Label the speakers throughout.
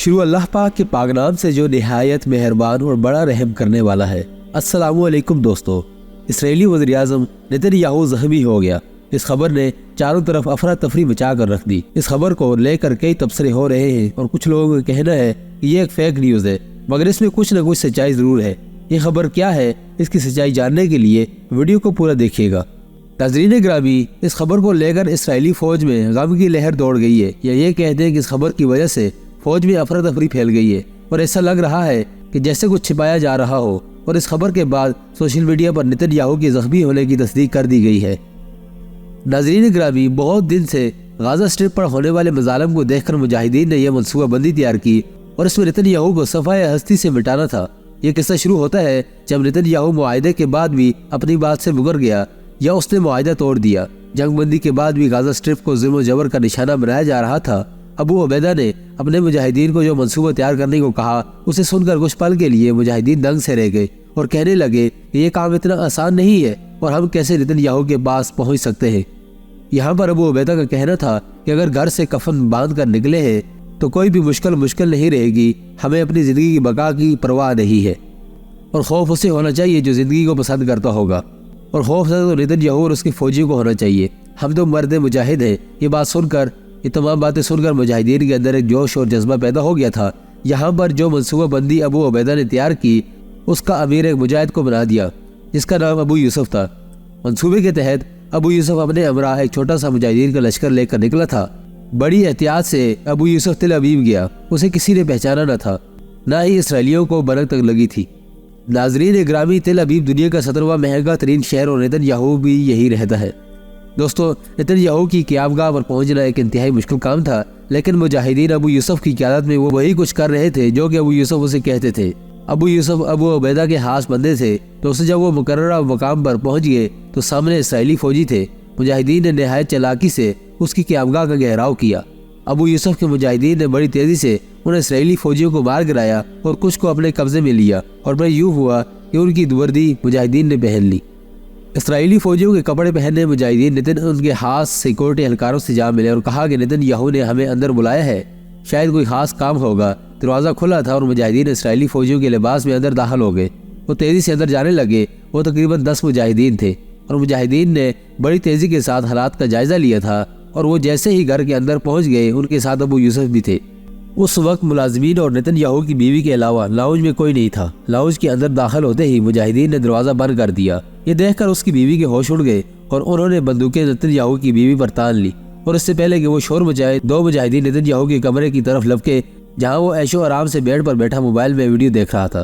Speaker 1: شروع اللہ پاک کے پاک نام سے جو نہایت مہربان اور بڑا رحم کرنے والا ہے۔ السلام علیکم دوستو۔ اسرائیلی وزیر اعظم نیتن یاہو زخمی ہو گیا۔ اس خبر نے چاروں طرف افراتفری مچا کر رکھ دی۔ اس خبر کو لے کر کئی تبصرے ہو رہے ہیں اور کچھ لوگوں کا کہنا ہے کہ یہ ایک فیک نیوز ہے، مگر اس میں کچھ نہ کچھ سچائی ضرور ہے۔ یہ خبر کیا ہے، اس کی سچائی جاننے کے لیے ویڈیو کو پورا دیکھیے گا۔ ناظرین گرامی، اس خبر کو لے کر اسرائیلی فوج میں غم کی لہر دوڑ گئی ہے، یا یہ کہتے ہیں کہ اس خبر کی وجہ سے فوج میں افراتفری پھیل گئی ہے اور ایسا لگ رہا ہے کہ جیسے کچھ چھپایا جا رہا ہو، اور اس خبر کے بعد سوشل میڈیا پر نیتن یاہو کے زخمی ہونے کی تصدیق کر دی گئی ہے۔ ناظرین گرامی، بہت دن سے غزہ اسٹرپ پر ہونے والے مظالم کو دیکھ کر مجاہدین نے یہ منصوبہ بندی تیار کی اور اس میں نیتن یاہو کو صفحہ ہستی سے مٹانا تھا۔ یہ قصہ شروع ہوتا ہے جب نیتن یاہو معاہدے کے بعد بھی اپنی بات سے مکر گیا، یا اس نے معاہدہ توڑ دیا۔ جنگ بندی کے بعد بھی غزہ اسٹرپ کو ظلم و جبر کا نشانہ بنایا جا رہا تھا۔ ابو عبیدہ نے اپنے مجاہدین کو جو منصوبہ تیار کرنے کو کہا، اسے سن کر کچھ پل کے لیے مجاہدین دنگ سے رہ گئے اور کہنے لگے کہ یہ کام اتنا آسان نہیں ہے اور ہم کیسے نیتن یاہو کے پاس پہنچ سکتے ہیں۔ یہاں پر ابو عبیدہ کا کہنا تھا کہ اگر گھر سے کفن باندھ کر نکلے ہیں تو کوئی بھی مشکل نہیں رہے گی، ہمیں اپنی زندگی کی بقا کی پرواہ نہیں ہے، اور خوف اسے ہونا چاہیے جو زندگی کو پسند کرتا ہوگا، اور خوف تو نیتن یاہو اور اس کے فوجیوں کو ہونا چاہیے۔ ہم تو مرد مجاہد ہیں۔ یہ تمام باتیں سن کر مجاہدین کے اندر ایک جوش اور جذبہ پیدا ہو گیا تھا۔ یہاں پر جو منصوبہ بندی ابو عبیدہ نے تیار کی، اس کا امیر ایک مجاہد کو بنا دیا جس کا نام ابو یوسف تھا۔ منصوبے کے تحت ابو یوسف اپنے ہمراہ ایک چھوٹا سا مجاہدین کا لشکر لے کر نکلا تھا۔ بڑی احتیاط سے ابو یوسف تل ابیب گیا۔ اسے کسی نے پہچانا نہ تھا، نہ ہی اسرائیلیوں کو بھنک تک لگی تھی۔ ناظرین گرامی، تل ابیب دنیا کا 17واں مہنگا ترین شہر اور نیتن یاہو بھی یہی رہتا ہے۔ دوستو، نیتن یاہو کی قیامگاہ پر پہنچنا ایک انتہائی مشکل کام تھا، لیکن مجاہدین ابو یوسف کی قیادت میں وہ وہی کچھ کر رہے تھے جو کہ ابو یوسف اسے کہتے تھے۔ ابو یوسف ابو عبیدہ کے ہاتھ بندے تھے، تو اسے جب وہ مقررہ مقام پر پہنچ گئے تو سامنے اسرائیلی فوجی تھے۔ مجاہدین نے نہایت چالاکی سے اس کی قیامگاہ کا گھیراؤ کیا۔ ابو یوسف کے مجاہدین نے بڑی تیزی سے ان اسرائیلی فوجیوں کو مار گرایا اور کچھ کو اپنے قبضے میں لیا، اور پھر یوں ہوا کہ ان کی وردی مجاہدین نے پہن لی۔ اسرائیلی فوجیوں کے کپڑے پہننے مجاہدین نیتن ان کے ہاتھ سیکورٹی اہلکاروں سے جا ملے اور کہا کہ نیتن یاہو نے ہمیں اندر بلایا ہے، شاید کوئی خاص کام ہوگا۔ دروازہ کھلا تھا اور مجاہدین اسرائیلی فوجیوں کے لباس میں اندر داخل ہو گئے۔ وہ تیزی سے اندر جانے لگے۔ وہ تقریباً 10 مجاہدین تھے، اور مجاہدین نے بڑی تیزی کے ساتھ حالات کا جائزہ لیا تھا، اور وہ جیسے ہی گھر کے اندر پہنچ گئے ان کے ساتھ ابو یوسف بھی تھے۔ اس وقت ملازمین اور نیتن یاہو کی بیوی کے علاوہ لاؤنج میں کوئی نہیں تھا۔ لاؤنج کے اندر داخل ہوتے ہی مجاہدین نے دروازہ بند کر دیا۔ یہ دیکھ کر اس کی بیوی کے ہوش اڑ گئے اور انہوں نے بندوقیں نیتن یاہو کی بیوی پر تان لی، اور اس سے پہلے کہ وہ شور مچائے، 2 مجاہدین نیتن یاہو کے کمرے کی طرف لپکے جہاں وہ عیش و آرام سے بیڈ پر بیٹھا موبائل میں ویڈیو دیکھ رہا تھا۔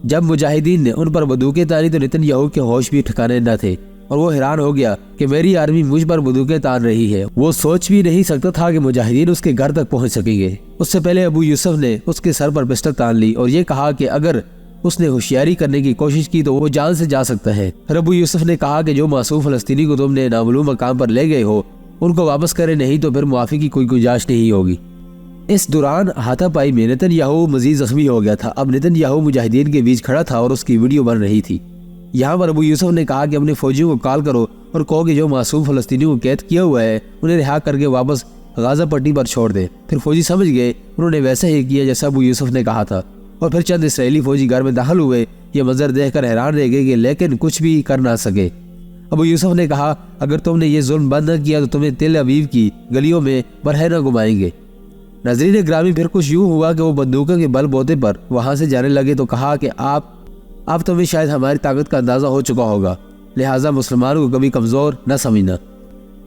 Speaker 1: جب مجاہدین نے ان پر بندوقیں تانی تو نیتن یاہو کے ہوش بھی ٹھکانے نہ تھے، اور وہ حیران ہو گیا کہ میری آرمی مجھ پر بندوقیں تان رہی ہے۔ وہ سوچ بھی نہیں سکتا تھا کہ مجاہدین اس کے گھر تک پہنچ سکیں گے۔ اس سے پہلے ابو یوسف نے اس کے سر پر پسٹل تان لی اور یہ کہا کہ اگر اس نے ہوشیاری کرنے کی کوشش کی تو وہ جان سے جا سکتا ہے۔ پھر ابو یوسف نے کہا کہ جو معصوم فلسطینی کو تم نے نامعلوم مقام پر لے گئے ہو، ان کو واپس کرے، نہیں تو پھر معافی کی کوئی گنجائش نہیں ہوگی۔ اس دوران ہاتھا پائی میں نیتن یاہو مزید زخمی ہو گیا تھا۔ اب نیتن یاہو مجاہدین کے بیچ کھڑا تھا اور اس کی ویڈیو بن رہی تھی۔ یہاں پر ابو یوسف نے کہا کہ اپنے فوجیوں کو کال کرو اور کہو کہ جو معصوم فلسطینیوں کو قید کیا ہوا ہے انہیں رہا کر کے واپس غزہ پٹی پر چھوڑ دیں۔ پھر فوجی سمجھ گئے، انہوں نے ویسا ہی کیا جیسا ابو یوسف نے کہا تھا، اور پھر چند اسرائیلی فوجی گھر میں داخل ہوئے۔ یہ منظر دیکھ کر حیران رہ گئے لیکن کچھ بھی کر نہ سکے۔ ابو یوسف نے کہا اگر تم نے یہ ظلم بند نہ کیا تو تمہیں تل ابیب کی گلیوں میں برہنہ گھمائیں گے۔ ناظرین گرامی، پھر کچھ یوں ہوا کہ وہ بندوقوں کے بل بوتے پر وہاں سے جانے لگے تو کہا کہ اب تمہیں شاید ہماری طاقت کا اندازہ ہو چکا ہوگا، لہٰذا مسلمانوں کو کبھی کمزور نہ سمجھنا۔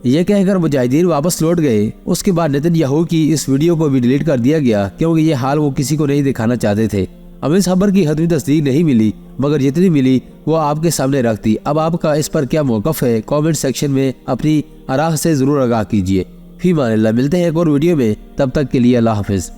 Speaker 1: یہ کہہ کر مجاہدین واپس لوٹ گئے۔ اس کے بعد نیتن یاہو کی اس ویڈیو کو بھی ڈیلیٹ کر دیا گیا کیونکہ یہ حال وہ کسی کو نہیں دکھانا چاہتے تھے۔ اب اس خبر کی حتمی تصدیق نہیں ملی، مگر جتنی ملی وہ آپ کے سامنے رکھ دی۔ اب آپ کا اس پر کیا موقف ہے، کامنٹ سیکشن میں اپنی آراء سے ضرور آگاہ کیجیے۔ فی امان اللہ، ملتے ہیں ایک اور ویڈیو میں، تب تک کے لیے اللہ حافظ۔